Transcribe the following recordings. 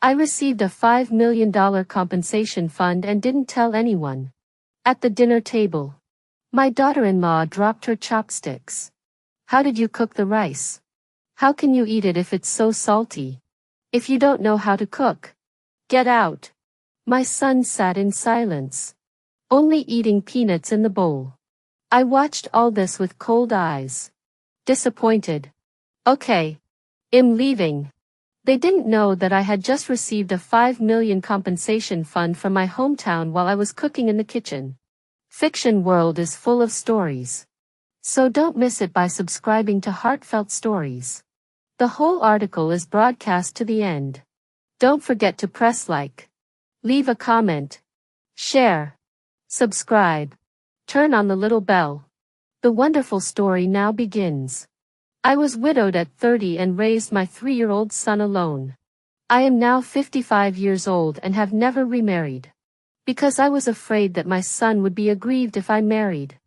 I received a $5 million compensation fund and didn't tell anyone. At the dinner table, my daughter-in-law dropped her chopsticks. How did you cook the rice? How can you eat it if it's so salty? If you don't know how to cook, get out. My son sat in silence, only eating peanuts in the bowl. I watched all this with cold eyes. Disappointed. Okay. I'm leaving. They didn't know that I had just received a $5 million compensation fund from my hometown while I was cooking in the kitchen. Fiction world is full of stories. So don't miss it by subscribing to Heartfelt Stories. The whole article is broadcast to the end. Don't forget to press like, leave a comment, share, subscribe, turn on the little bell. The wonderful story now begins. I was widowed at 30 and raised my 3-year-old son alone. I am now 55 years old and have never remarried. Because I was afraid that my son would be aggrieved if I married,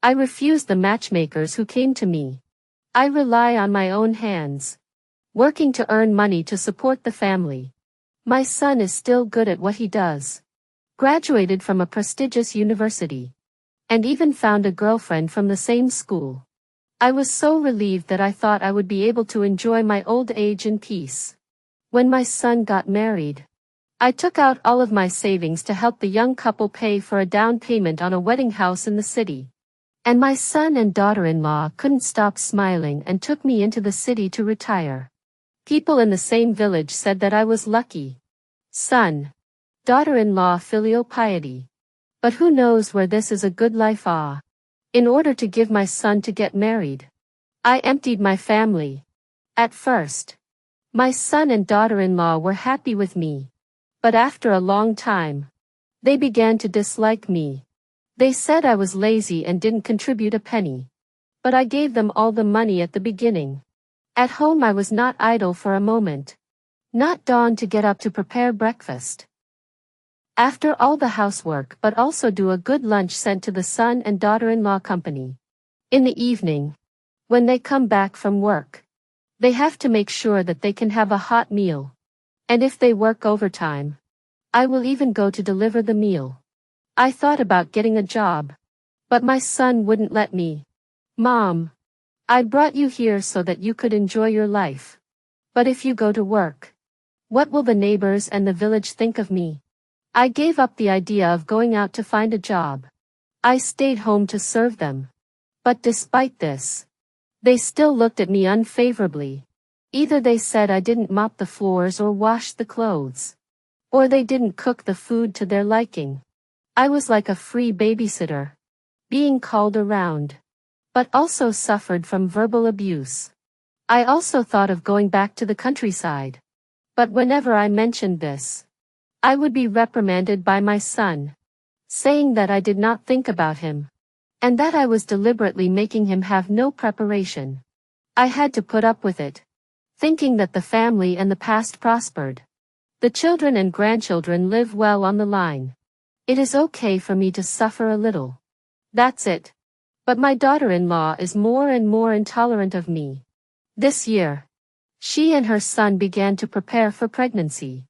I refused the matchmakers who came to me. I rely on my own hands, working to earn money to support the family. My son is still good at what he does. Graduated from a prestigious university. And even found a girlfriend from the same school. I was so relieved that I thought I would be able to enjoy my old age in peace. When my son got married, I took out all of my savings to help the young couple pay for a down payment on a wedding house in the city. And my son and daughter-in-law couldn't stop smiling and took me into the city to retire. People in the same village said that I was lucky. Son, daughter-in-law filial piety. But who knows where this is a good life ah. In order to give my son to get married, I emptied my family. At first, my son and daughter-in-law were happy with me. But after a long time, they began to dislike me. They said I was lazy and didn't contribute a penny. But I gave them all the money at the beginning. At home I was not idle for a moment. Not dawned to get up to prepare breakfast. After all the housework but also do a good lunch sent to the son and daughter-in-law company. In the evening, when they come back from work, they have to make sure that they can have a hot meal. And if they work overtime, I will even go to deliver the meal. I thought about getting a job. But my son wouldn't let me. Mom, I brought you here so that you could enjoy your life. But if you go to work, what will the neighbors and the village think of me? I gave up the idea of going out to find a job. I stayed home to serve them. But despite this, they still looked at me unfavorably. Either they said I didn't mop the floors or wash the clothes. Or they didn't cook the food to their liking. I was like a free babysitter, being called around, but also suffered from verbal abuse. I also thought of going back to the countryside. But whenever I mentioned this, I would be reprimanded by my son, saying that I did not think about him, and that I was deliberately making him have no preparation. I had to put up with it, thinking that the family and the past prospered. The children and grandchildren live well on the line. It is okay for me to suffer a little. That's it. But my daughter-in-law is more and more intolerant of me. This year, she and her son began to prepare for pregnancy.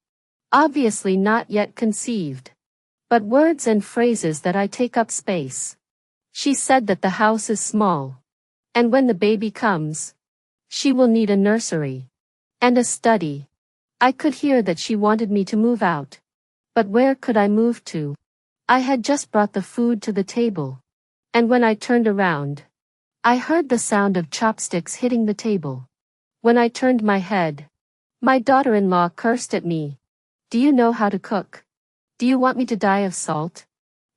Obviously not yet conceived. But words and phrases that I take up space. She said that the house is small. And when the baby comes, she will need a nursery. And a study. I could hear that she wanted me to move out. But where could I move to? I had just brought the food to the table. And when I turned around, I heard the sound of chopsticks hitting the table. When I turned my head, my daughter-in-law cursed at me. Do you know how to cook? Do you want me to die of salt?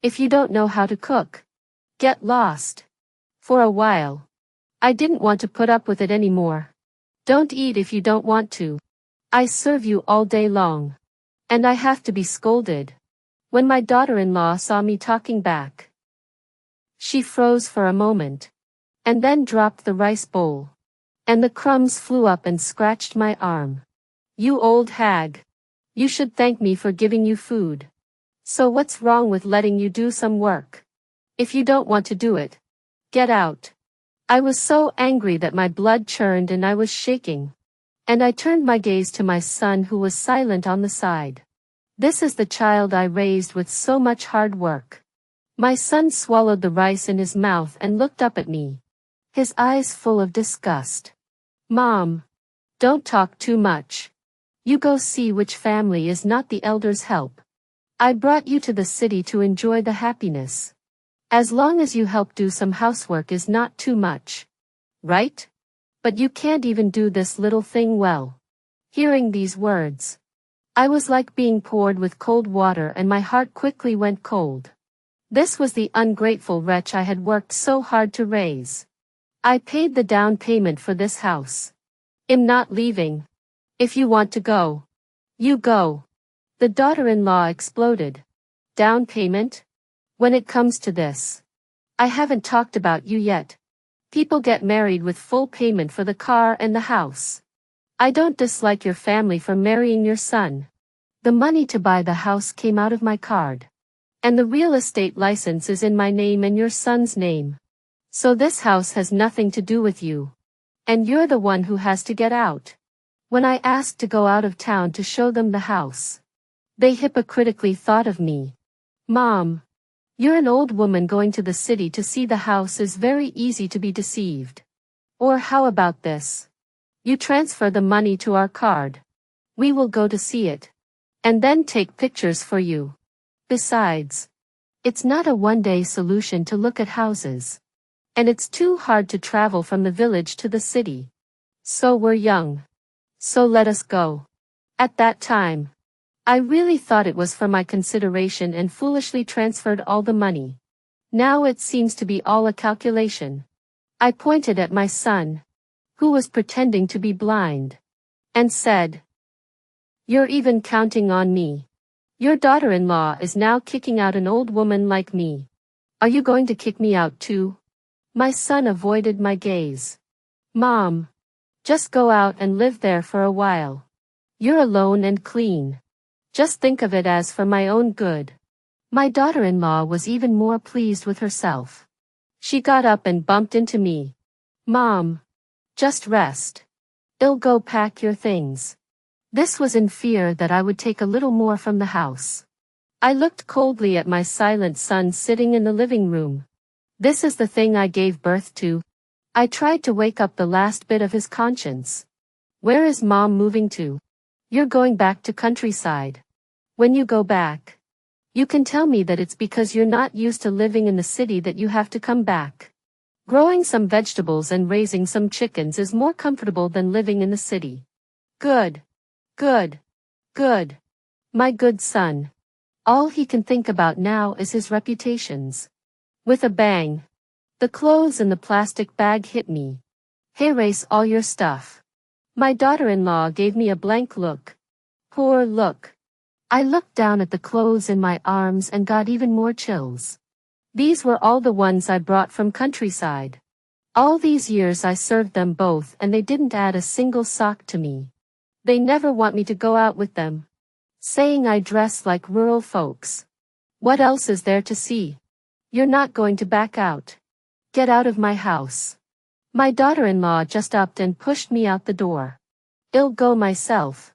If you don't know how to cook, get lost. For a while, I didn't want to put up with it anymore. Don't eat if you don't want to. I serve you all day long. And I have to be scolded. When my daughter-in-law saw me talking back, she froze for a moment, and then dropped the rice bowl. And the crumbs flew up and scratched my arm. You old hag. You should thank me for giving you food. So what's wrong with letting you do some work? If you don't want to do it, get out. I was so angry that my blood churned and I was shaking. And I turned my gaze to my son who was silent on the side. This is the child I raised with so much hard work. My son swallowed the rice in his mouth and looked up at me, his eyes full of disgust. Mom, don't talk too much. You go see which family is not the elder's help. I brought you to the city to enjoy the happiness. As long as you help do some housework is not too much. Right? But you can't even do this little thing well. Hearing these words, I was like being poured with cold water and my heart quickly went cold. This was the ungrateful wretch I had worked so hard to raise. I paid the down payment for this house. I'm not leaving. If you want to go, you go. The daughter-in-law exploded. Down payment? When it comes to this, I haven't talked about you yet. People get married with full payment for the car and the house. I don't dislike your family for marrying your son. The money to buy the house came out of my card. And the real estate license is in my name and your son's name. So this house has nothing to do with you. And you're the one who has to get out. When I asked to go out of town to show them the house, they hypocritically thought of me. Mom, you're an old woman going to the city to see the house is very easy to be deceived. Or how about this? You transfer the money to our card. We will go to see it. And then take pictures for you. Besides, it's not a one-day solution to look at houses. And it's too hard to travel from the village to the city. So we're young. So let us go. At that time, I really thought it was for my consideration and foolishly transferred all the money. Now it seems to be all a calculation. I pointed at my son, who was pretending to be blind, and said, You're even counting on me. Your daughter-in-law is now kicking out an old woman like me. Are you going to kick me out too? My son avoided my gaze. Mom, just go out and live there for a while. You're alone and clean. Just think of it as for my own good. My daughter-in-law was even more pleased with herself. She got up and bumped into me. Mom, just rest. I'll go pack your things. This was in fear that I would take a little more from the house. I looked coldly at my silent son sitting in the living room. This is the thing I gave birth to. I tried to wake up the last bit of his conscience. Where is Mom moving to? You're going back to countryside. When you go back, you can tell me that it's because you're not used to living in the city that you have to come back. Growing some vegetables and raising some chickens is more comfortable than living in the city. Good. Good. Good. My good son. All he can think about now is his reputations. With a bang, the clothes in the plastic bag hit me. Hey, erase all your stuff. My daughter-in-law gave me a blank look. Poor look. I looked down at the clothes in my arms and got even more chills. These were all the ones I brought from countryside. All these years I served them both and they didn't add a single sock to me. They never want me to go out with them, saying I dress like rural folks. What else is there to see? You're not going to back out. Get out of my house. My daughter-in-law just upped and pushed me out the door. I'll go myself.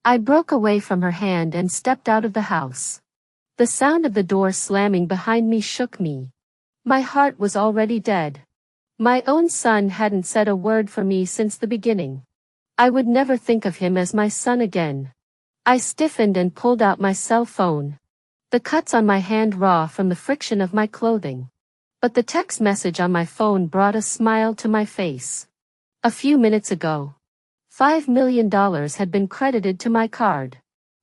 I broke away from her hand and stepped out of the house. The sound of the door slamming behind me shook me. My heart was already dead. My own son hadn't said a word for me since the beginning. I would never think of him as my son again. I stiffened and pulled out my cell phone. The cuts on my hand raw from the friction of my clothing. But the text message on my phone brought a smile to my face. A few minutes ago, $5 million had been credited to my card.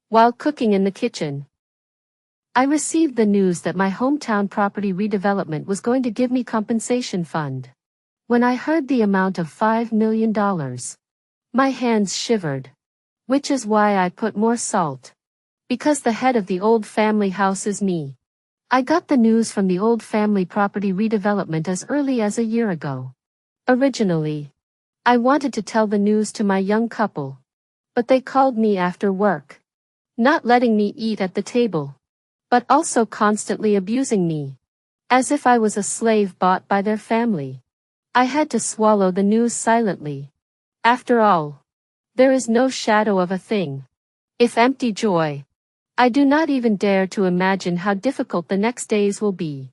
While cooking in the kitchen, I received the news that my hometown property redevelopment was going to give me compensation fund. When I heard the amount of $5 million, my hands shivered. Which is why I put more salt. Because the head of the old family house is me. I got the news from the old family property redevelopment as early as a year ago. Originally, I wanted to tell the news to my young couple. But they called me after work. Not letting me eat at the table. But also constantly abusing me. As if I was a slave bought by their family. I had to swallow the news silently. After all, There is no shadow of a thing. If empty joy. I do not even dare to imagine how difficult the next days will be.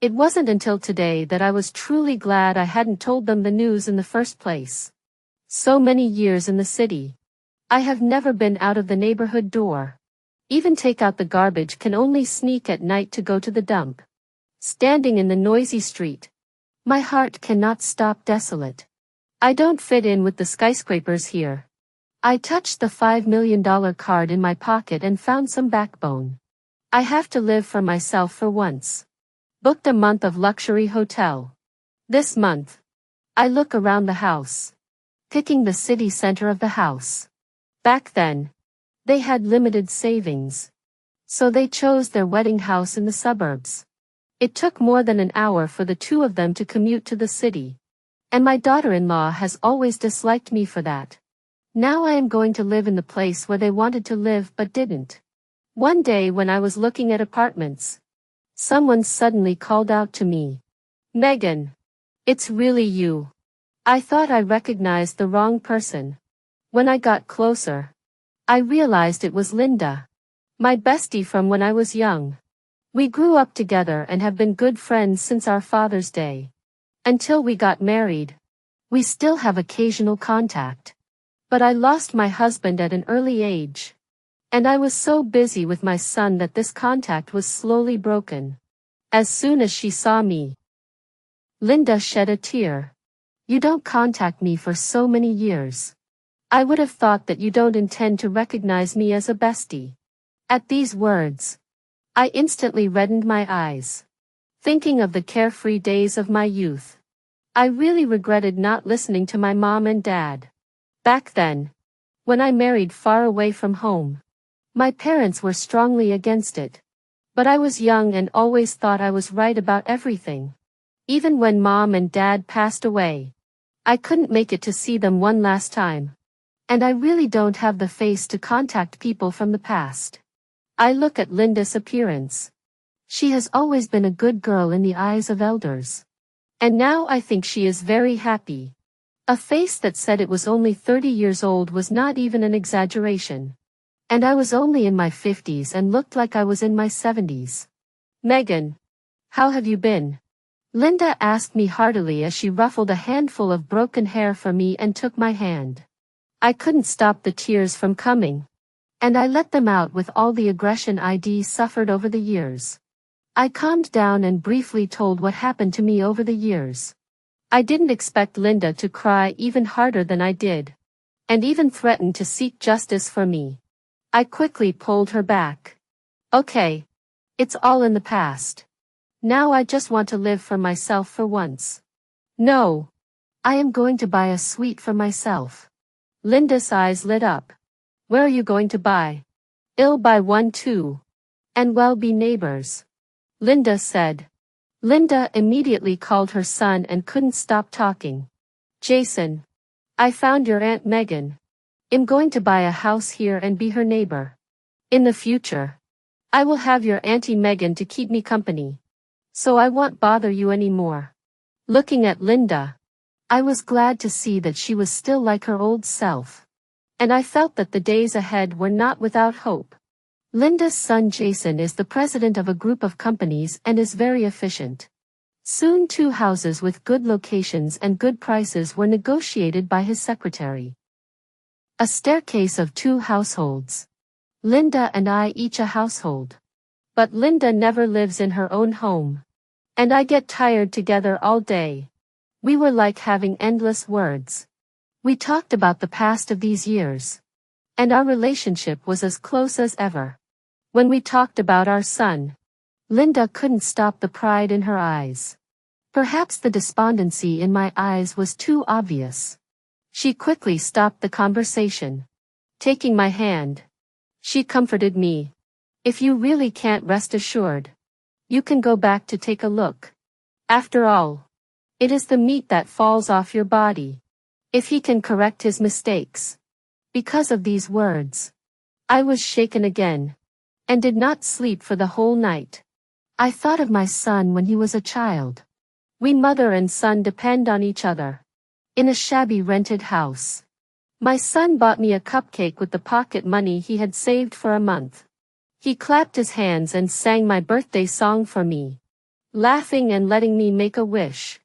It wasn't until today that I was truly glad I hadn't told them the news in the first place. So many years in the city. I have never been out of the neighborhood door. Even take out the garbage, can only sneak at night to go to the dump. Standing in the noisy street. My heart cannot stop desolate. I don't fit in with the skyscrapers here. I touched the $5 million card in my pocket and found some backbone. I have to live for myself for once. Booked a month of luxury hotel. This month. I look around the house. Picking the city center of the house. Back then. They had limited savings. So they chose their wedding house in the suburbs. It took more than an hour for the two of them to commute to the city. And my daughter-in-law has always disliked me for that. Now I am going to live in the place where they wanted to live but didn't. One day when I was looking at apartments, someone suddenly called out to me. Megan. It's really you. I thought I recognized the wrong person. When I got closer, I realized it was Linda. My bestie from when I was young. We grew up together and have been good friends since our Father's Day. Until we got married. We still have occasional contact. But I lost my husband at an early age. And I was so busy with my son that this contact was slowly broken. As soon as she saw me, Linda shed a tear. You don't contact me for so many years. I would have thought that you don't intend to recognize me as a bestie. At these words, I instantly reddened my eyes. Thinking of the carefree days of my youth. I really regretted not listening to my mom and dad. Back then, when I married far away from home, my parents were strongly against it. But I was young and always thought I was right about everything. Even when mom and dad passed away, I couldn't make it to see them one last time. And I really don't have the face to contact people from the past. I look at Linda's appearance. She has always been a good girl in the eyes of elders. And now I think she is very happy. A face that said it was only 30 years old was not even an exaggeration. And I was only in my 50s and looked like I was in my 70s. Megan. How have you been? Linda asked me heartily as she ruffled a handful of broken hair for me and took my hand. I couldn't stop the tears from coming. And I let them out with all the aggression I'd suffered over the years. I calmed down and briefly told what happened to me over the years. I didn't expect Linda to cry even harder than I did. And even threatened to seek justice for me. I quickly pulled her back. Okay. It's all in the past. Now I just want to live for myself for once. No. I am going to buy a suite for myself. Linda's eyes lit up. Where are you going to buy? I'll buy one too. And we'll be neighbors. Linda said. Linda immediately called her son and couldn't stop talking. Jason. I found your Aunt Megan. I'm going to buy a house here and be her neighbor. In the future. I will have your Auntie Megan to keep me company. So I won't bother you anymore. Looking at Linda, I was glad to see that she was still like her old self. And I felt that the days ahead were not without hope. Linda's son Jason is the president of a group of companies and is very efficient. Soon 2 houses with good locations and good prices were negotiated by his secretary. A staircase of 2 households. Linda and I each a household. But Linda never lives in her own home. And I get tired together all day. We were like having endless words. We talked about the past of these years. And our relationship was as close as ever. When we talked about our son, Linda couldn't stop the pride in her eyes. Perhaps the despondency in my eyes was too obvious. She quickly stopped the conversation. Taking my hand, she comforted me. If you really can't, rest assured. You can go back to take a look. After all, it is the meat that falls off your body. If he can correct his mistakes. Because of these words, I was shaken again. And did not sleep for the whole night. I thought of my son when he was a child. We mother and son depend on each other. In a shabby rented house. My son bought me a cupcake with the pocket money he had saved for a month. He clapped his hands and sang my birthday song for me, laughing and letting me make a wish.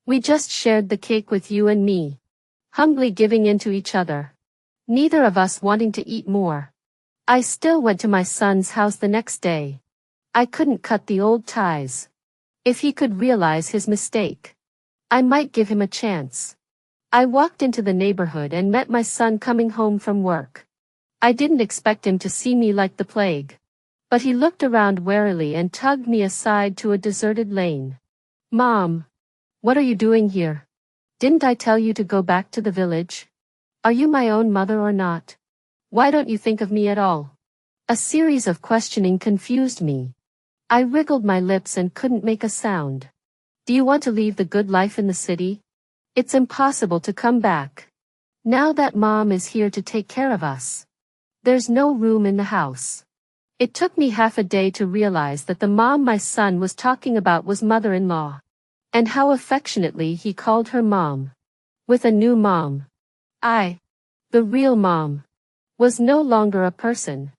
We just shared the cake with you and me, humbly giving in to each other, neither of us wanting to eat more. I still went to my son's house the next day. I couldn't cut the old ties. If he could realize his mistake, I might give him a chance. I walked into the neighborhood and met my son coming home from work. I didn't expect him to see me like the plague, but he looked around warily and tugged me aside to a deserted lane. Mom, what are you doing here? Didn't I tell you to go back to the village? Are you my own mother or not? Why don't you think of me at all? A series of questioning confused me. I wriggled my lips and couldn't make a sound. Do you want to leave the good life in the city? It's impossible to come back. Now that Mom is here to take care of us. There's no room in the house. It took me half a day to realize that the mom my son was talking about was mother-in-law. And how affectionately he called her mom. With a new mom, the real mom, was no longer a person.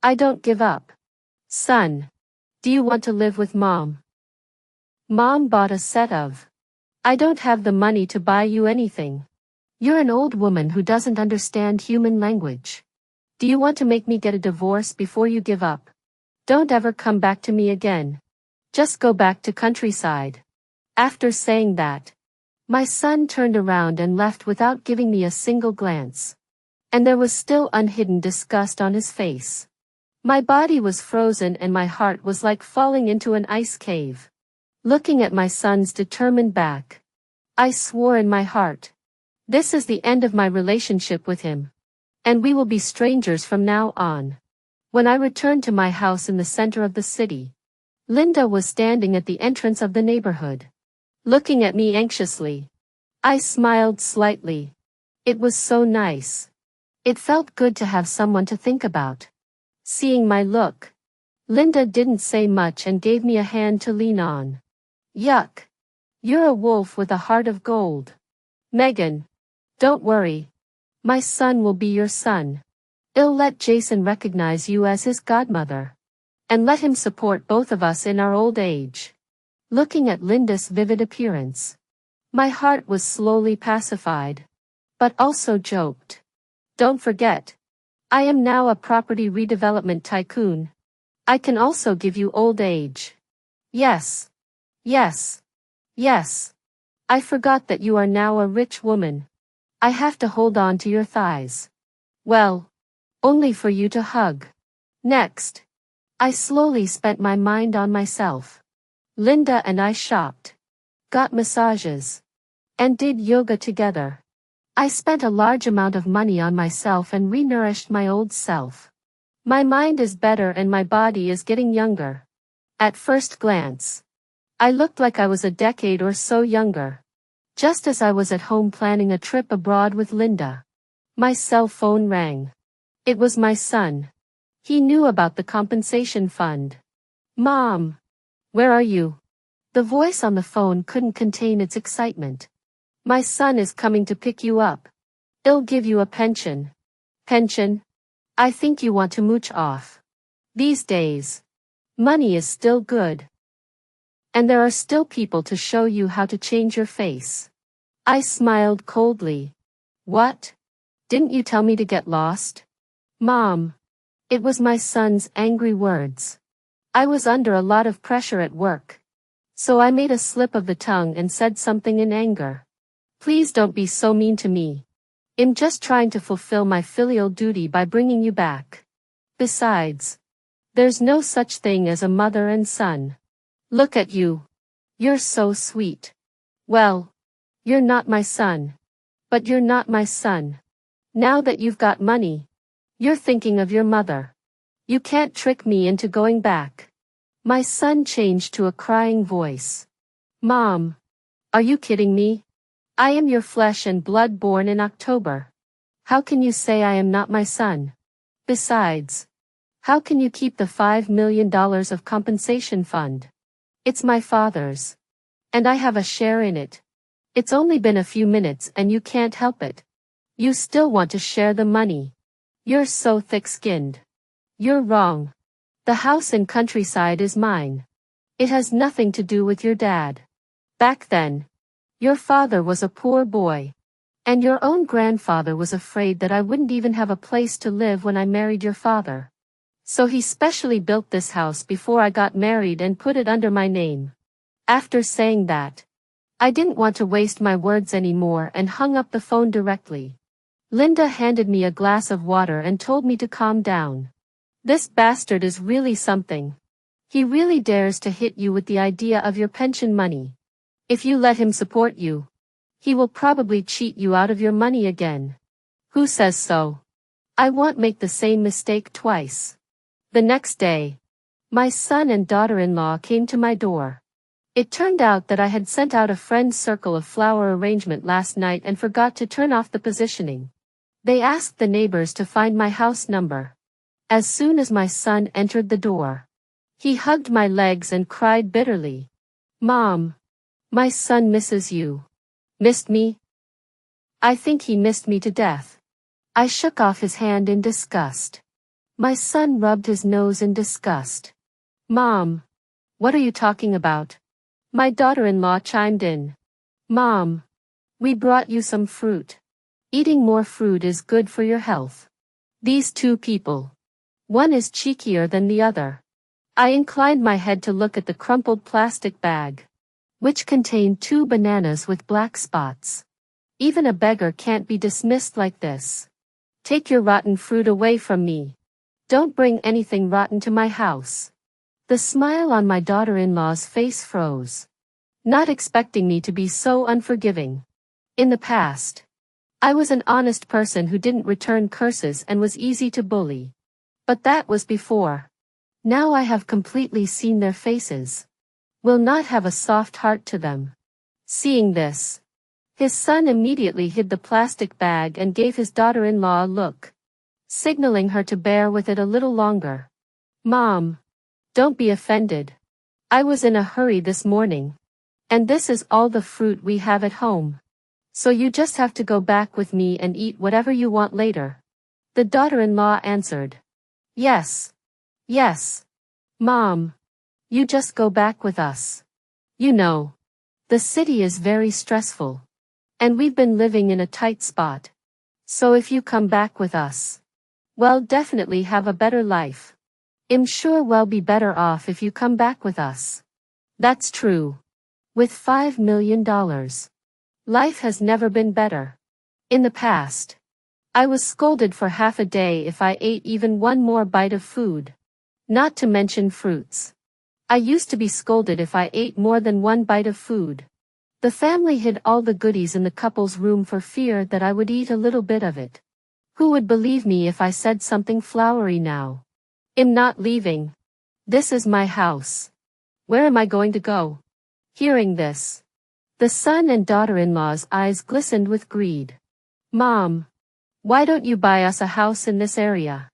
I don't give up. Son, do you want to live with Mom? Mom bought a set of. I don't have the money to buy you anything. You're an old woman who doesn't understand human language. Do you want to make me get a divorce before you give up? Don't ever come back to me again. Just go back to countryside. After saying that, my son turned around and left without giving me a single glance. And there was still unhidden disgust on his face. My body was frozen and my heart was like falling into an ice cave. Looking at my son's determined back, I swore in my heart, this is the end of my relationship with him. And we will be strangers from now on. When I returned to my house in the center of the city, Linda was standing at the entrance of the neighborhood, looking at me anxiously. I smiled slightly. It was so nice. It felt good to have someone to think about. Seeing my look, Linda didn't say much and gave me a hand to lean on. Yuck. You're a wolf with a heart of gold. Megan, don't worry. My son will be your son. I'll let Jason recognize you as his godmother. And let him support both of us in our old age. Looking at Linda's vivid appearance, my heart was slowly pacified, but also joked. Don't forget, I am now a property redevelopment tycoon. I can also give you old age. Yes. Yes. Yes. I forgot that you are now a rich woman. I have to hold on to your thighs. Well, only for you to hug. Next. I slowly spent my mind on myself. Linda and I shopped, got massages, and did yoga together. I spent a large amount of money on myself and renourished my old self. My mind is better and my body is getting younger. At first glance, I looked like I was a decade or so younger. Just as I was at home planning a trip abroad with Linda, my cell phone rang. It was my son. He knew about the compensation fund. Mom, where are you? The voice on the phone couldn't contain its excitement. My son is coming to pick you up. He'll give you a pension. Pension? I think you want to mooch off. These days, money is still good. And there are still people to show you how to change your face. I smiled coldly. What? Didn't you tell me to get lost? Mom. It was my son's angry words. I was under a lot of pressure at work. So I made a slip of the tongue and said something in anger. Please don't be so mean to me. I'm just trying to fulfill my filial duty by bringing you back. Besides, there's no such thing as a mother and son. Look at you. You're so sweet. Well, you're not my son. But you're not my son. Now that you've got money, you're thinking of your mother. You can't trick me into going back. My son changed to a crying voice. Mom, are you kidding me? I am your flesh and blood born in October. How can you say I am not my son? Besides, how can you keep the $5 million of compensation fund? It's my father's. And I have a share in it. It's only been a few minutes and you can't help it. You still want to share the money. You're so thick-skinned. You're wrong. The house in countryside is mine. It has nothing to do with your dad. Back then, your father was a poor boy. And your own grandfather was afraid that I wouldn't even have a place to live when I married your father. So he specially built this house before I got married and put it under my name. After saying that, I didn't want to waste my words anymore and hung up the phone directly. Linda handed me a glass of water and told me to calm down. This bastard is really something. He really dares to hit you with the idea of your pension money. If you let him support you, he will probably cheat you out of your money again. Who says so? I won't make the same mistake twice. The next day, my son and daughter-in-law came to my door. It turned out that I had sent out a friend's circle of flower arrangement last night and forgot to turn off the positioning. They asked the neighbors to find my house number. As soon as my son entered the door, he hugged my legs and cried bitterly. Mom, my son misses you. Missed me? I think he missed me to death. I shook off his hand in disgust. My son rubbed his nose in disgust. Mom, what are you talking about? My daughter-in-law chimed in. Mom, we brought you some fruit. Eating more fruit is good for your health. These two people. One is cheekier than the other. I inclined my head to look at the crumpled plastic bag, which contained 2 bananas with black spots. Even a beggar can't be dismissed like this. Take your rotten fruit away from me. Don't bring anything rotten to my house. The smile on my daughter-in-law's face froze. Not expecting me to be so unforgiving. In the past, I was an honest person who didn't return curses and was easy to bully. But that was before. Now I have completely seen their faces. Will not have a soft heart to them. Seeing this, his son immediately hid the plastic bag and gave his daughter-in-law a look, signaling her to bear with it a little longer. Mom, don't be offended. I was in a hurry this morning. And this is all the fruit we have at home. So you just have to go back with me and eat whatever you want later. The daughter-in-law answered. Yes. Yes. Mom. You just go back with us. You know, the city is very stressful. And we've been living in a tight spot. So if you come back with us, well, definitely have a better life. I'm sure we'll be better off if you come back with us. That's true. With $5 million. Life has never been better. In the past, I was scolded for half a day if I ate even one more bite of food. Not to mention fruits. I used to be scolded if I ate more than one bite of food. The family hid all the goodies in the couple's room for fear that I would eat a little bit of it. Who would believe me if I said something flowery now? I'm not leaving. This is my house. Where am I going to go? Hearing this, the son and daughter-in-law's eyes glistened with greed. Mom, why don't you buy us a house in this area?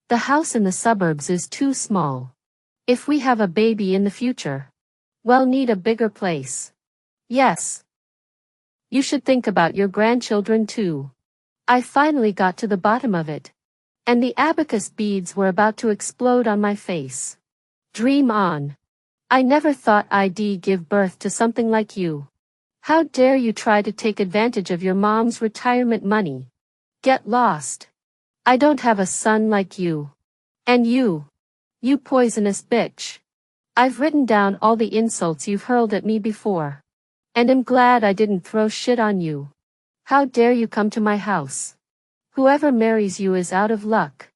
The house in the suburbs is too small. If we have a baby in the future, we'll need a bigger place. Yes. You should think about your grandchildren too. I finally got to the bottom of it. And the abacus beads were about to explode on my face. Dream on. I never thought I'd give birth to something like you. How dare you try to take advantage of your mom's retirement money? Get lost. I don't have a son like you. And you poisonous bitch. I've written down all the insults you've hurled at me before. And am glad I didn't throw shit on you. How dare you come to my house? Whoever marries you is out of luck.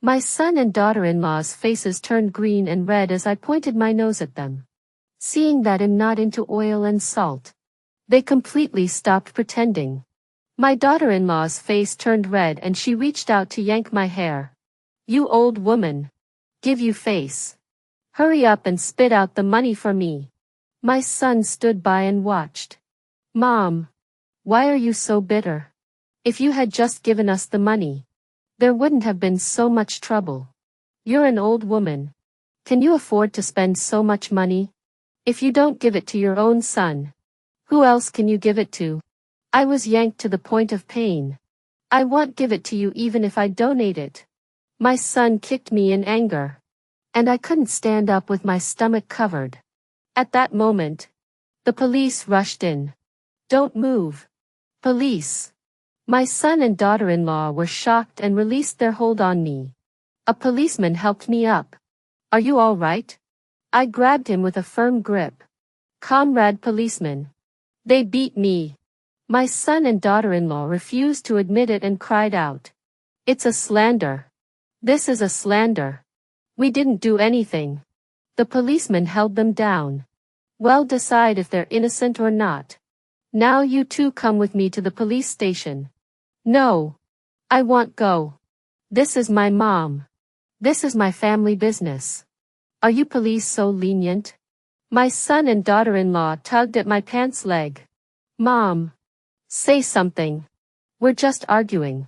My son and daughter-in-law's faces turned green and red as I pointed my nose at them. Seeing that I'm not into oil and salt, they completely stopped pretending. My daughter-in-law's face turned red and she reached out to yank my hair. You old woman. Give you face. Hurry up and spit out the money for me. My son stood by and watched. Mom, why are you so bitter? If you had just given us the money, there wouldn't have been so much trouble. You're an old woman. Can you afford to spend so much money? If you don't give it to your own son, who else can you give it to? I was yanked to the point of pain. I won't give it to you even if I donate it. My son kicked me in anger. And I couldn't stand up with my stomach covered. At that moment, the police rushed in. Don't move. Police. My son and daughter-in-law were shocked and released their hold on me. A policeman helped me up. Are you all right? I grabbed him with a firm grip. Comrade policeman. They beat me. My son and daughter-in-law refused to admit it and cried out. It's a slander. This is a slander. We didn't do anything. The policeman held them down. Well, decide if they're innocent or not. Now you two come with me to the police station. No. I won't go. This is my mom. This is my family business. Are you police so lenient? My son and daughter-in-law tugged at my pants leg. Mom. Say something. We're just arguing.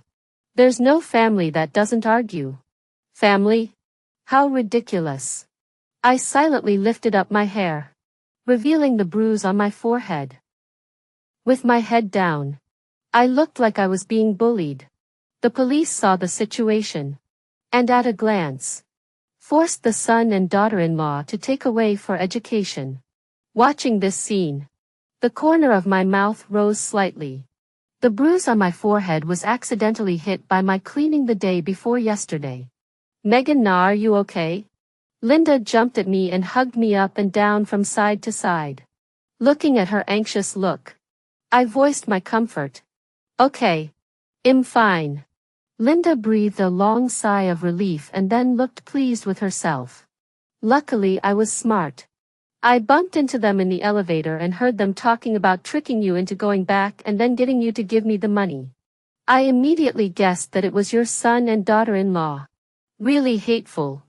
There's no family that doesn't argue. Family? How ridiculous. I silently lifted up my hair, revealing the bruise on my forehead. With my head down, I looked like I was being bullied. The police saw the situation, and at a glance, forced the son and daughter-in-law to take away for education. Watching this scene, the corner of my mouth rose slightly. The bruise on my forehead was accidentally hit by my cleaning the day before yesterday. Megan, are you okay? Linda jumped at me and hugged me up and down from side to side. Looking at her anxious look, I voiced my comfort. Okay. I'm fine. Linda breathed a long sigh of relief and then looked pleased with herself. Luckily, I was smart. I bumped into them in the elevator and heard them talking about tricking you into going back and then getting you to give me the money. I immediately guessed that it was your son and daughter-in-law. Really hateful.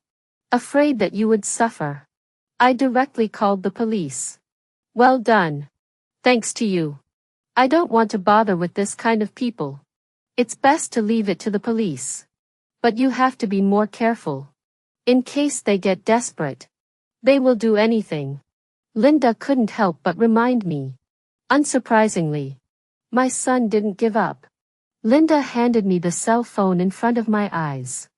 Afraid that you would suffer. I directly called the police. Well done. Thanks to you. I don't want to bother with this kind of people. It's best to leave it to the police. But you have to be more careful. In case they get desperate. They will do anything. Linda couldn't help but remind me. Unsurprisingly, my son didn't give up. Linda handed me the cell phone in front of my eyes.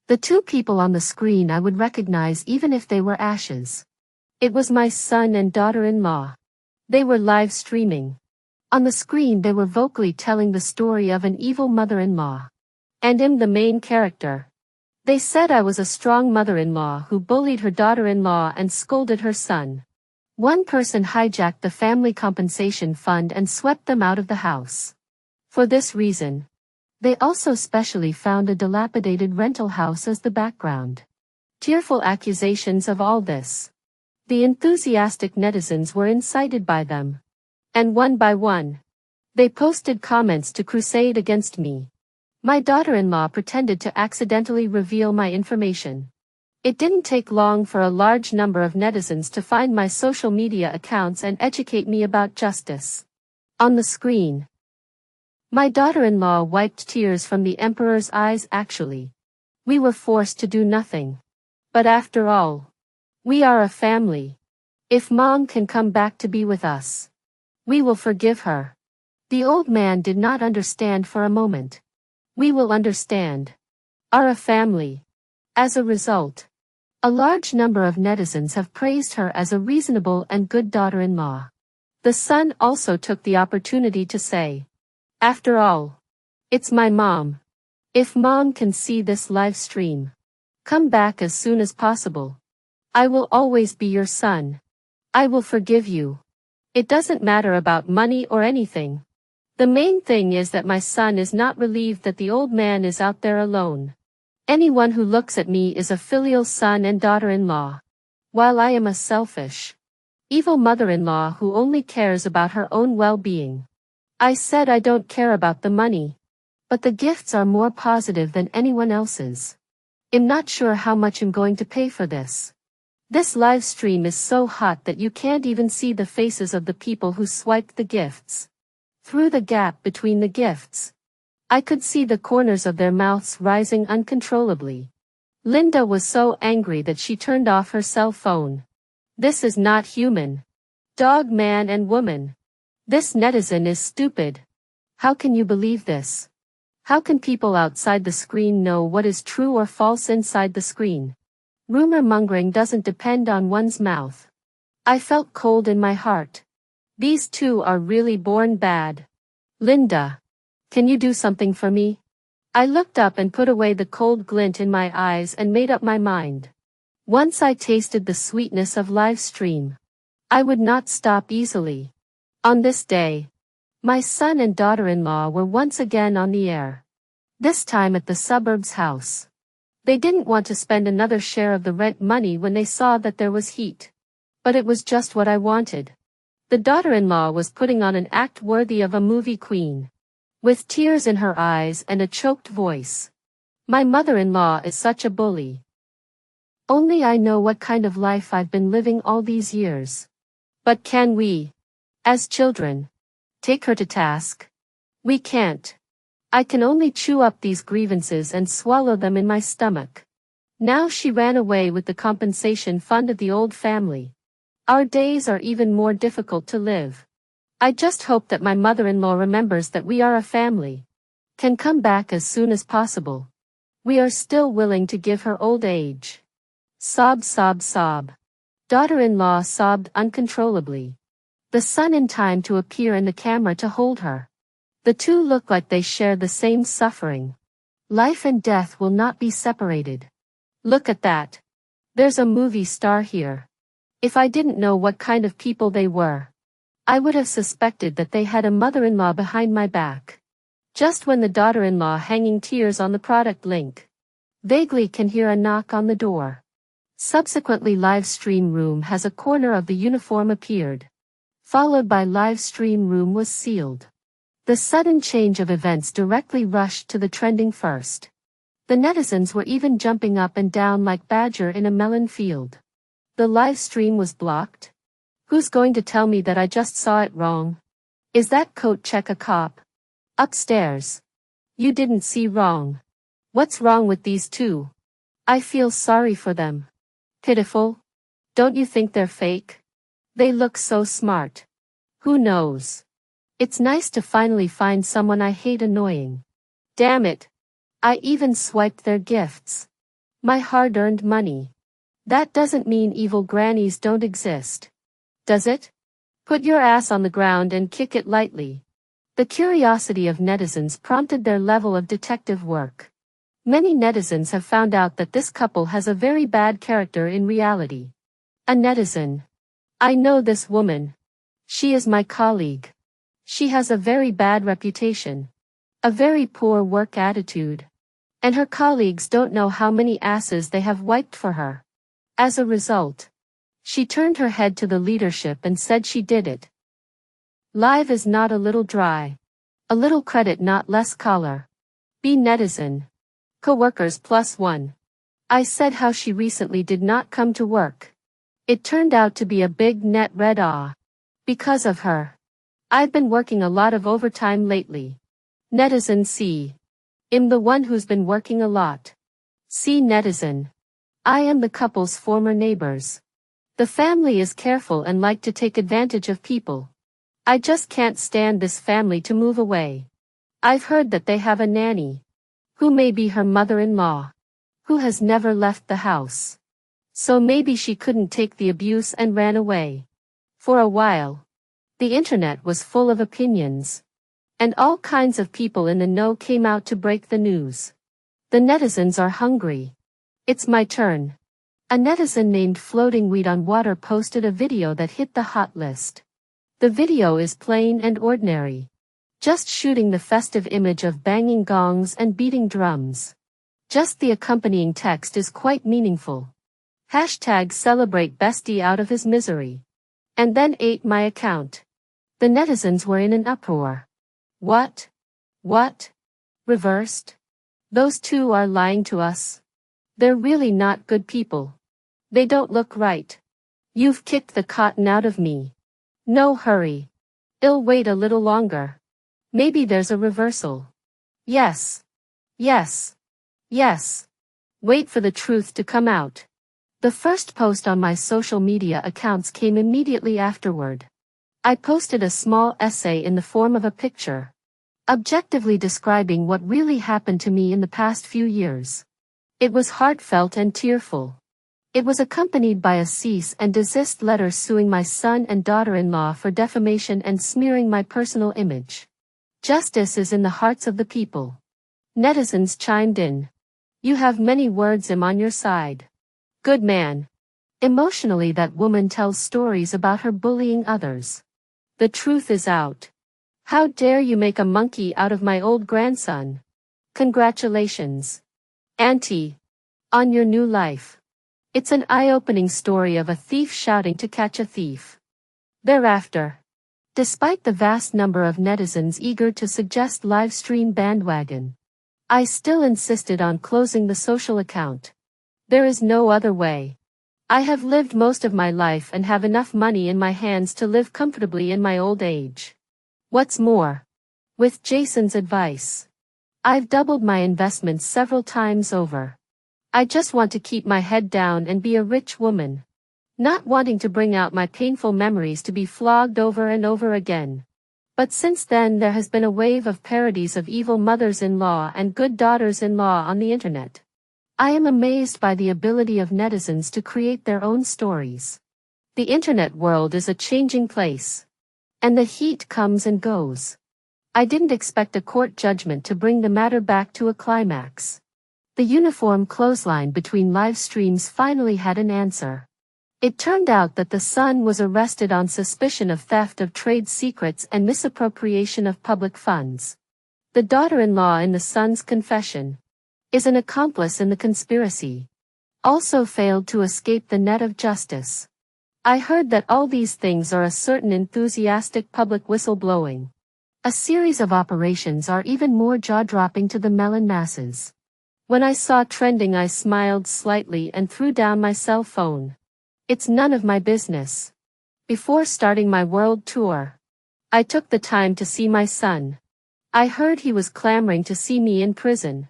The two people on the screen I would recognize even if they were ashes. It was my son and daughter-in-law. They were live streaming. On the screen they were vocally telling the story of an evil mother-in-law. And I'm the main character. They said I was a strong mother-in-law who bullied her daughter-in-law and scolded her son. One person hijacked the family compensation fund and swept them out of the house. For this reason, they also specially found a dilapidated rental house as the background. Tearful accusations of all this. The enthusiastic netizens were incited by them. And one by one, they posted comments to crusade against me. My daughter-in-law pretended to accidentally reveal my information. It didn't take long for a large number of netizens to find my social media accounts and educate me about justice. On the screen, my daughter-in-law wiped tears from the emperor's eyes. Actually, we were forced to do nothing. But after all, we are a family. If mom can come back to be with us, we will forgive her. The old man did not understand for a moment. We will understand. Are a family. As a result, a large number of netizens have praised her as a reasonable and good daughter-in-law. The son also took the opportunity to say, after all, it's my mom. If mom can see this live stream, come back as soon as possible. I will always be your son. I will forgive you. It doesn't matter about money or anything. The main thing is that my son is not relieved that the old man is out there alone. Anyone who looks at me is a filial son and daughter-in-law, while I am a selfish, evil mother-in-law who only cares about her own well-being. I said I don't care about the money, but the gifts are more positive than anyone else's. I'm not sure how much I'm going to pay for this. This live stream is so hot that you can't even see the faces of the people who swiped the gifts. Through the gap between the gifts, I could see the corners of their mouths rising uncontrollably. Linda was so angry that she turned off her cell phone. This is not human. Dog, man and woman. This netizen is stupid. How can you believe this? How can people outside the screen know what is true or false inside the screen? Rumor mongering doesn't depend on one's mouth. I felt cold in my heart. These two are really born bad. Linda. Can you do something for me? I looked up and put away the cold glint in my eyes and made up my mind. Once I tasted the sweetness of live stream, I would not stop easily. On this day, my son and daughter-in-law were once again on the air. This time at the suburbs house. They didn't want to spend another share of the rent money when they saw that there was heat. But it was just what I wanted. The daughter-in-law was putting on an act worthy of a movie queen. With tears in her eyes and a choked voice. My mother-in-law is such a bully. Only I know what kind of life I've been living all these years. But can we, as children, take her to task? We can't. I can only chew up these grievances and swallow them in my stomach. Now she ran away with the compensation fund of the old family. Our days are even more difficult to live. I just hope that my mother-in-law remembers that we are a family. Can come back as soon as possible. We are still willing to give her old age. Sob, sob, sob. Daughter-in-law sobbed uncontrollably. The son in time to appear in the camera to hold her. The two look like they share the same suffering. Life and death will not be separated. Look at that. There's a movie star here. If I didn't know what kind of people they were, I would have suspected that they had a mother-in-law behind my back. Just when the daughter-in-law hanging tears on the product link. Vaguely can hear a knock on the door. Subsequently live stream room has a corner of the uniform appeared. Followed by live stream room was sealed. The sudden change of events directly rushed to the trending first. The netizens were even jumping up and down like badger in a melon field. The live stream was blocked? Who's going to tell me that I just saw it wrong? Is that coat check a cop? Upstairs. You didn't see wrong. What's wrong with these two? I feel sorry for them. Pitiful. Don't you think they're fake? They look so smart. Who knows? It's nice to finally find someone I hate annoying. Damn it. I even swiped their gifts. My hard-earned money. That doesn't mean evil grannies don't exist. Does it? Put your ass on the ground and kick it lightly. The curiosity of netizens prompted their level of detective work. Many netizens have found out that this couple has a very bad character in reality. A netizen. I know this woman. She is my colleague. She has a very bad reputation. A very poor work attitude. And her colleagues don't know how many asses they have wiped for her. As a result, she turned her head to the leadership and said she did it. Live is not a little dry. A little credit not less collar. Be netizen. Coworkers +1. I said how she recently did not come to work. It turned out to be a big net red ah. Because of her. I've been working a lot of overtime lately. Netizen C. I'm the one who's been working a lot. See netizen. I am the couple's former neighbors. The family is careful and like to take advantage of people. I just can't stand this family to move away. I've heard that they have a nanny. Who may be her mother-in-law. Who has never left the house. So maybe she couldn't take the abuse and ran away. For a while. The internet was full of opinions. And all kinds of people in the know came out to break the news. The netizens are hungry. It's my turn. A netizen named Floating Weed on Water posted a video that hit the hot list. The video is plain and ordinary. Just shooting the festive image of banging gongs and beating drums. Just the accompanying text is quite meaningful. Hashtag celebrate bestie out of his misery. And then ate my account. The netizens were in an uproar. What? What? Reversed? Those two are lying to us. They're really not good people. They don't look right. You've kicked the cotton out of me. No hurry. I'll wait a little longer. Maybe there's a reversal. Yes. Yes. Yes. Wait for the truth to come out. The first post on my social media accounts came immediately afterward. I posted a small essay in the form of a picture. objectively describing what really happened to me in the past few years. It was heartfelt and tearful. It was accompanied by a cease and desist letter suing my son and daughter-in-law for defamation and smearing my personal image. Justice is in the hearts of the people. Netizens chimed in. You have many words on your side. Good man. Emotionally, that woman tells stories about her bullying others. The truth is out. How dare you make a monkey out of my old grandson? Congratulations, Auntie, on your new life. It's an eye-opening story of a thief shouting to catch a thief. Thereafter, despite the vast number of netizens eager to suggest live stream bandwagon, I still insisted on closing the social account. There is no other way. I have lived most of my life and have enough money in my hands to live comfortably in my old age. What's more, with Jason's advice, I've doubled my investments several times over. I just want to keep my head down and be a rich woman, not wanting to bring out my painful memories to be flogged over and over again. But since then there has been a wave of parodies of evil mothers-in-law and good daughters-in-law on the internet. I am amazed by the ability of netizens to create their own stories. The internet world is a changing place. And the heat comes and goes. I didn't expect a court judgment to bring the matter back to a climax. The uniform clothesline between live streams finally had an answer. It turned out that the son was arrested on suspicion of theft of trade secrets and misappropriation of public funds. The daughter-in-law in the son's confession is an accomplice in the conspiracy. Also failed to escape the net of justice. I heard that all these things are a certain enthusiastic public whistleblowing. A series of operations are even more jaw-dropping to the melon masses. When I saw trending, I smiled slightly and threw down my cell phone. It's none of my business. Before starting my world tour, I took the time to see my son. I heard he was clamoring to see me in prison.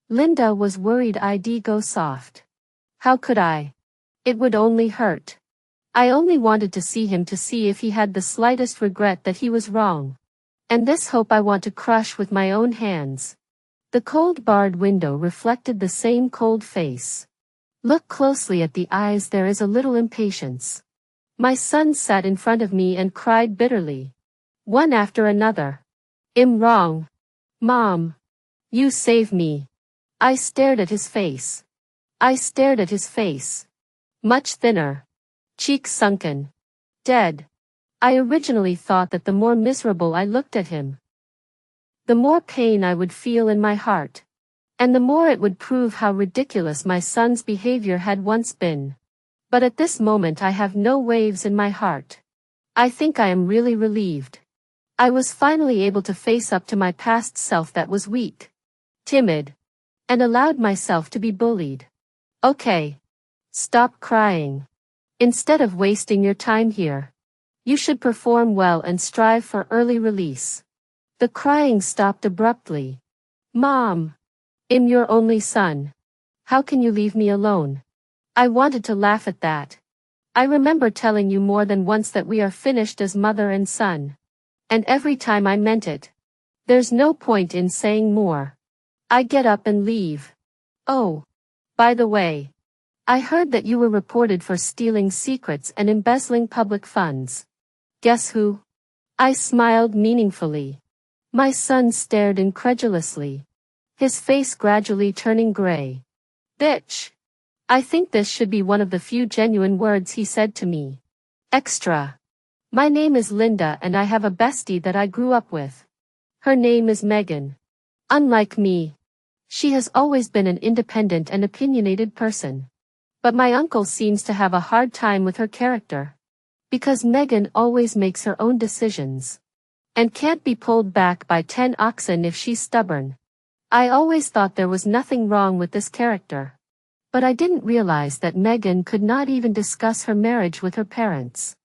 Linda was worried I'd go soft. How could I? It would only hurt. I only wanted to see him to see if he had the slightest regret that he was wrong. And this hope I want to crush with my own hands. The cold barred window reflected the same cold face. Look closely at the eyes, there is a little impatience. My son sat in front of me and cried bitterly. One after another. I'm wrong. Mom. You save me. I stared at his face. Much thinner. Cheeks sunken. Dead. I originally thought that the more miserable I looked at him, the more pain I would feel in my heart. And the more it would prove how ridiculous my son's behavior had once been. But at this moment I have no waves in my heart. I think I am really relieved. I was finally able to face up to my past self that was weak, timid, and allowed myself to be bullied. Okay. Stop crying. Instead of wasting your time here, you should perform well and strive for early release. The crying stopped abruptly. Mom. I'm your only son. How can you leave me alone? I wanted to laugh at that. I remember telling you more than once that we are finished as mother and son. And every time I meant it. There's no point in saying more. I get up and leave. Oh. By the way, I heard that you were reported for stealing secrets and embezzling public funds. Guess who? I smiled meaningfully. My son stared incredulously, his face gradually turning gray. Bitch. I think this should be one of the few genuine words he said to me. Extra. My name is Linda and I have a bestie that I grew up with. Her name is Megan. Unlike me, she has always been an independent and opinionated person. But my uncle seems to have a hard time with her character. Because Megan always makes her own decisions. And can't be pulled back by 10 oxen if she's stubborn. I always thought there was nothing wrong with this character. But I didn't realize that Megan could not even discuss her marriage with her parents.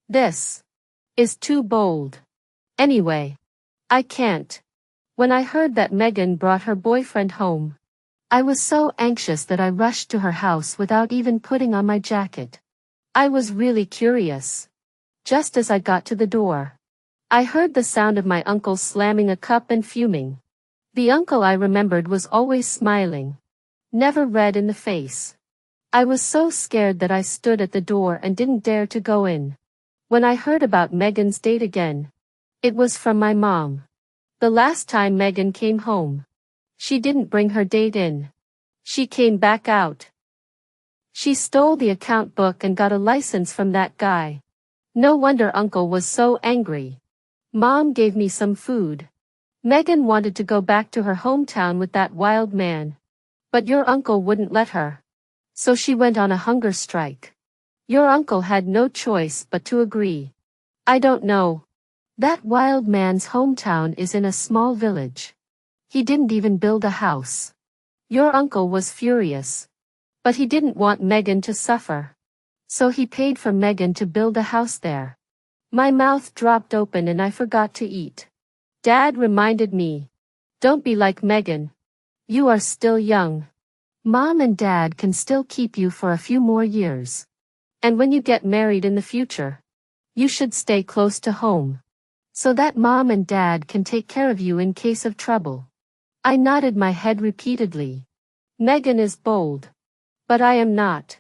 This is too bold. Anyway, I can't. When I heard that Megan brought her boyfriend home, I was so anxious that I rushed to her house without even putting on my jacket. I was really curious. Just as I got to the door, I heard the sound of my uncle slamming a cup and fuming. The uncle I remembered was always smiling. Never red in the face. I was so scared that I stood at the door and didn't dare to go in. When I heard about Megan's date again, it was from my mom. The last time Megan came home, she didn't bring her date in. She came back out. She stole the account book and got a license from that guy. No wonder Uncle was so angry. Mom gave me some food. Megan wanted to go back to her hometown with that wild man. But your uncle wouldn't let her. So she went on a hunger strike. Your uncle had no choice but to agree. I don't know. That wild man's hometown is in a small village. He didn't even build a house. Your uncle was furious. But he didn't want Megan to suffer. So he paid for Megan to build a house there. My mouth dropped open and I forgot to eat. Dad reminded me. Don't be like Megan. You are still young. Mom and Dad can still keep you for a few more years. And when you get married in the future, you should stay close to home. So that Mom and Dad can take care of you in case of trouble. I nodded my head repeatedly. Megan is bold. But I am not.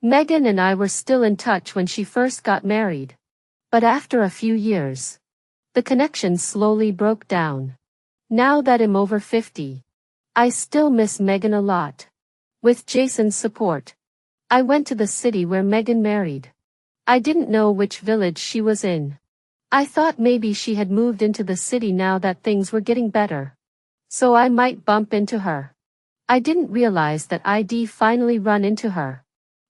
Megan and I were still in touch when she first got married. But after a few years, the connection slowly broke down. Now that I'm over 50, I still miss Megan a lot. With Jason's support, I went to the city where Megan married. I didn't know which village she was in. I thought maybe she had moved into the city now that things were getting better. So I might bump into her. I didn't realize that I'd finally run into her.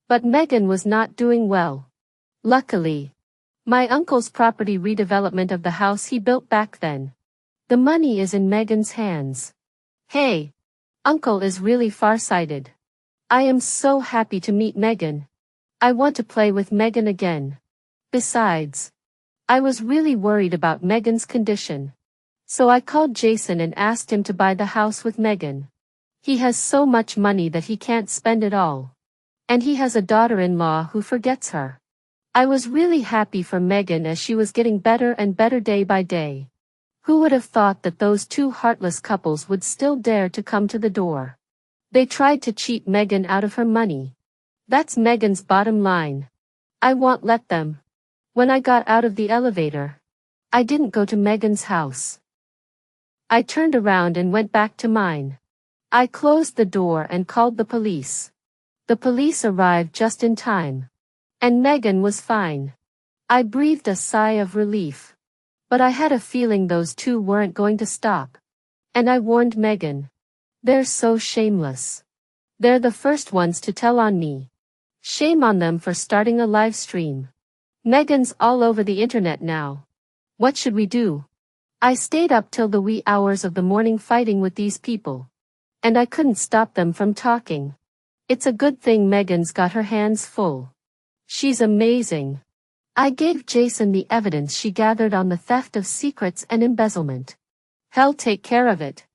But Megan was not doing well. Luckily, my uncle's property redevelopment of the house he built back then. The money is in Megan's hands. Hey, Uncle is really farsighted. I am so happy to meet Megan. I want to play with Megan again. Besides, I was really worried about Megan's condition. So I called Jason and asked him to buy the house with Megan. He has so much money that he can't spend it all. And he has a daughter-in-law who forgets her. I was really happy for Megan as she was getting better and better day by day. Who would have thought that those two heartless couples would still dare to come to the door? They tried to cheat Megan out of her money. That's Megan's bottom line. I won't let them. When I got out of the elevator, I didn't go to Megan's house. I turned around and went back to mine. I closed the door and called the police. The police arrived just in time. And Megan was fine. I breathed a sigh of relief. But I had a feeling those two weren't going to stop. And I warned Megan. They're so shameless. They're the first ones to tell on me. Shame on them for starting a live stream. Megan's all over the internet now. What should we do? I stayed up till the wee hours of the morning fighting with these people. And I couldn't stop them from talking. It's a good thing Megan's got her hands full. She's amazing. I gave Jason the evidence she gathered on the theft of secrets and embezzlement. Hell take care of it.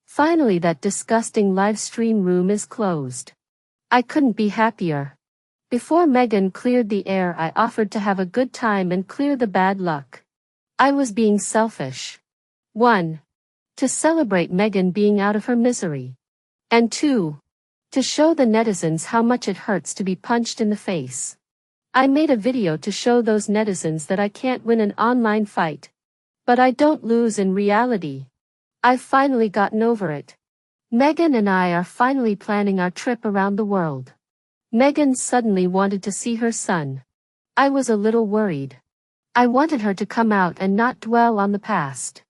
Finally that disgusting live stream room is closed. I couldn't be happier. Before Megan cleared the air I offered to have a good time and clear the bad luck. I was being selfish. 1. To celebrate Megan being out of her misery. And 2. To show the netizens how much it hurts to be punched in the face. I made a video to show those netizens that I can't win an online fight. But I don't lose in reality. I've finally gotten over it. Megan and I are finally planning our trip around the world. Megan suddenly wanted to see her son. I was a little worried. I wanted her to come out and not dwell on the past.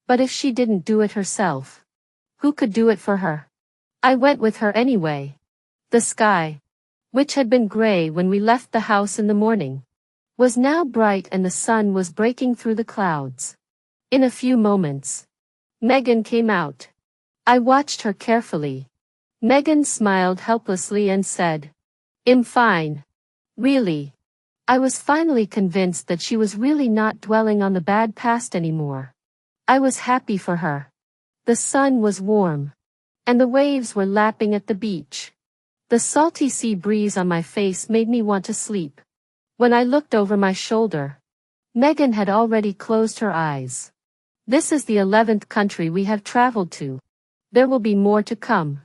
But if she didn't do it herself, who could do it for her? I went with her anyway. The sky, which had been gray when we left the house in the morning, was now bright and the sun was breaking through the clouds. In a few moments, Megan came out. I watched her carefully. Megan smiled helplessly and said, "I'm fine." Really. I was finally convinced that she was really not dwelling on the bad past anymore. I was happy for her. The sun was warm. And the waves were lapping at the beach. The salty sea breeze on my face made me want to sleep. When I looked over my shoulder, Megan had already closed her eyes. This is the 11th country we have traveled to. There will be more to come.